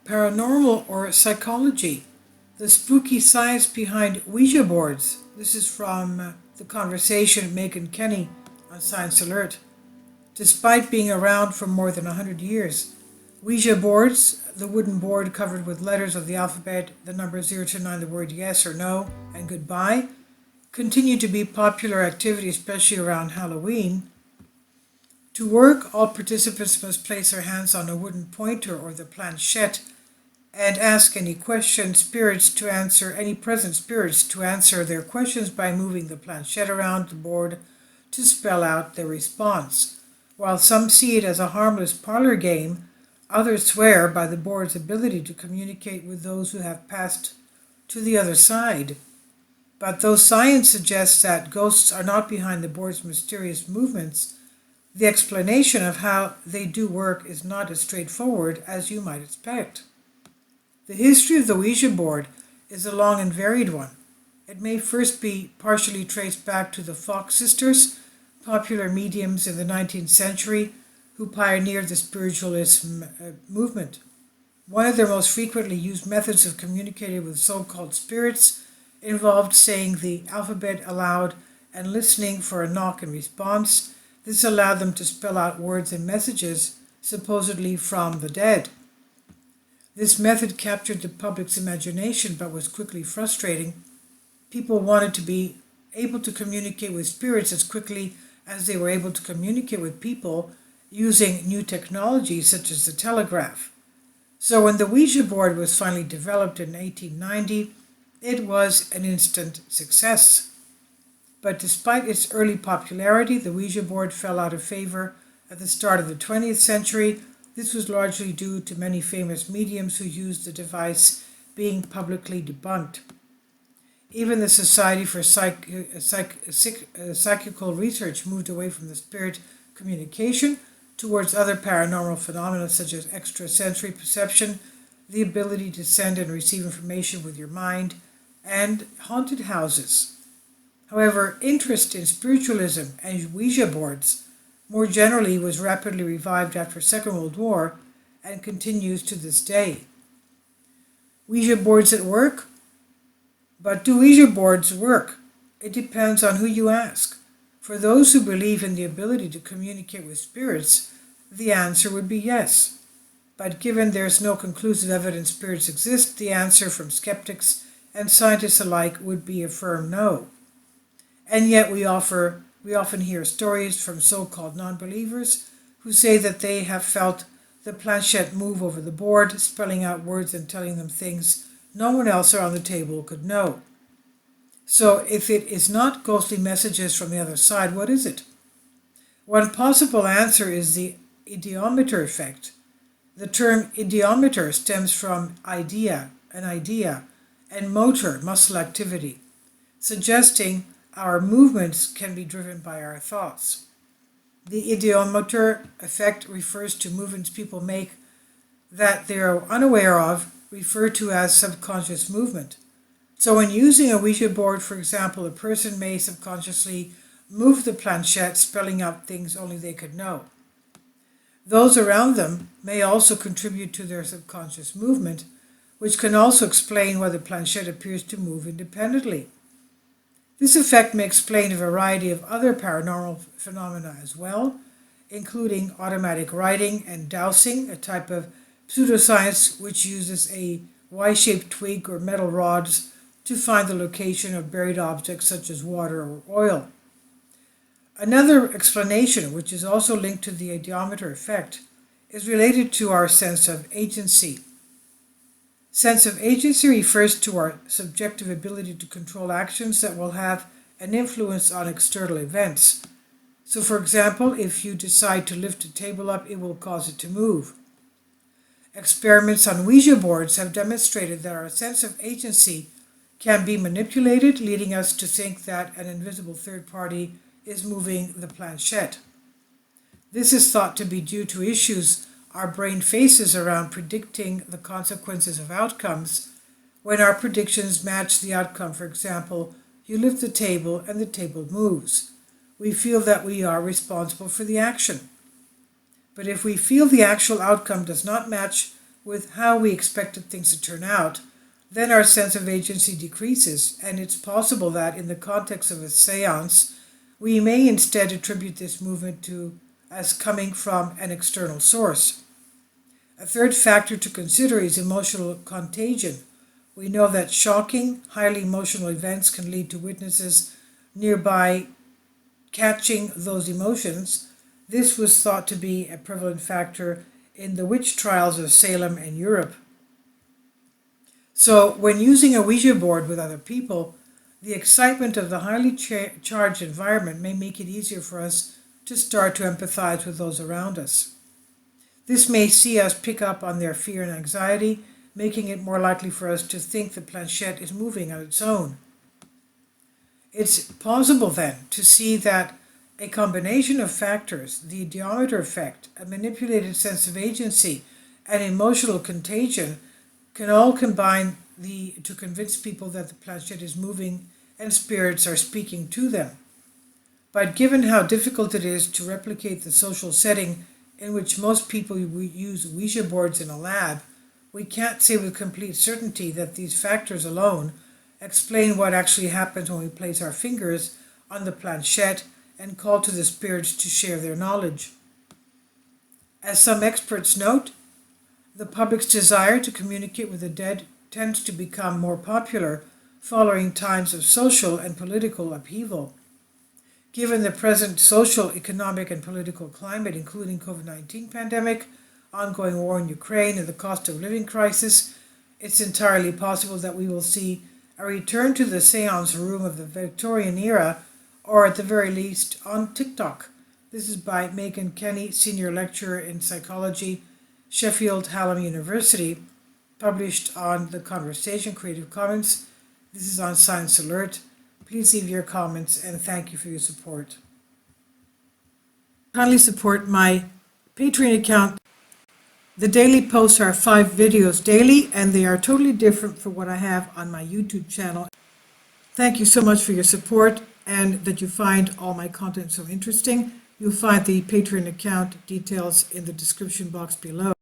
Paranormal or psychology, the spooky science behind Ouija boards. This is from the conversation Megan Kenny on Science Alert. Despite being around for more than 100 years, Ouija boards, the wooden board covered with letters of the alphabet, the number 0 to 9, the word yes or no, and goodbye, continue to be popular activity, especially around Halloween. To work, all participants must place their hands on a wooden pointer or the planchette and ask any present spirits to answer their questions by moving the planchette around the board to spell out their response. While some see it as a harmless parlor game, others swear by the board's ability to communicate with those who have passed to the other side. But though science suggests that ghosts are not behind the board's mysterious movements, the explanation of how they do work is not as straightforward as you might expect. The history of the Ouija board is a long and varied one. It may first be partially traced back to the Fox sisters, popular mediums in the 19th century who pioneered the spiritualism movement. One of their most frequently used methods of communicating with so-called spirits involved saying the alphabet aloud and listening for a knock in response. This allowed them to spell out words and messages, supposedly from the dead. This method captured the public's imagination but was quickly frustrating. People wanted to be able to communicate with spirits as quickly as they were able to communicate with people using new technology such as the telegraph. So when the Ouija board was finally developed in 1890, it was an instant success. But despite its early popularity, the Ouija board fell out of favor at the start of the 20th century. This was largely due to many famous mediums who used the device being publicly debunked. Even the Society for Psychical Research moved away from the spirit communication towards other paranormal phenomena such as extrasensory perception, the ability to send and receive information with your mind, and haunted houses. However, interest in spiritualism and Ouija boards more generally was rapidly revived after the Second World War and continues to this day. Ouija boards at work? But do Ouija boards work? It depends on who you ask. For those who believe in the ability to communicate with spirits, the answer would be yes. But given there's no conclusive evidence spirits exist, the answer from skeptics and scientists alike would be a firm no. And yet we often hear stories from so-called non-believers who say that they have felt the planchette move over the board, spelling out words and telling them things no one else around the table could know. So if it is not ghostly messages from the other side, what is it? One possible answer is the ideometer effect. The term ideometer stems from idea, an idea, and motor, muscle activity, suggesting our movements can be driven by our thoughts. The ideometer effect refers to movements people make that they are unaware of, referred to as subconscious movement. So when using a Ouija board, for example, a person may subconsciously move the planchette, spelling out things only they could know. Those around them may also contribute to their subconscious movement, which can also explain why the planchette appears to move independently. This effect may explain a variety of other paranormal phenomena as well, including automatic writing and dowsing, a type of pseudoscience which uses a Y-shaped twig or metal rods to find the location of buried objects such as water or oil. Another explanation, which is also linked to the ideometer effect, is related to our sense of agency. Sense of agency refers to our subjective ability to control actions that will have an influence on external events. So for example, if you decide to lift a table up, it will cause it to move. Experiments on Ouija boards have demonstrated that our sense of agency can be manipulated, leading us to think that an invisible third party is moving the planchette. This is thought to be due to issues our brain faces around predicting the consequences of outcomes when our predictions match the outcome. For example, you lift the table and the table moves. We feel that we are responsible for the action. But if we feel the actual outcome does not match with how we expected things to turn out, then our sense of agency decreases, and it's possible that in the context of a seance, we may instead attribute this movement to as coming from an external source. A third factor to consider is emotional contagion. We know that shocking, highly emotional events can lead to witnesses nearby catching those emotions. This was thought to be a prevalent factor in the witch trials of Salem and Europe. So, when using a Ouija board with other people, the excitement of the highly charged environment may make it easier for us to start to empathize with those around us. This may see us pick up on their fear and anxiety, making it more likely for us to think the planchette is moving on its own. It's possible then to see that a combination of factors, the ideometer effect, a manipulated sense of agency, and emotional contagion, can all combine to convince people that the planchette is moving and spirits are speaking to them. But given how difficult it is to replicate the social setting in which most people use Ouija boards in a lab, we can't say with complete certainty that these factors alone explain what actually happens when we place our fingers on the planchette and call to the spirits to share their knowledge. As some experts note, the public's desire to communicate with the dead tends to become more popular following times of social and political upheaval. Given the present social, economic, and political climate, including COVID-19 pandemic, ongoing war in Ukraine, and the cost of living crisis, it's entirely possible that we will see a return to the seance room of the Victorian era, or at the very least on TikTok. This is by Megan Kenny, Senior Lecturer in Psychology, Sheffield Hallam University, published on The Conversation, Creative Commons. This is on Science Alert. Please leave your comments and thank you for your support. Kindly support my Patreon account. The daily posts are 5 videos daily, and they are totally different from what I have on my YouTube channel. Thank you so much for your support and that you find all my content so interesting. You'll find the Patreon account details in the description box below.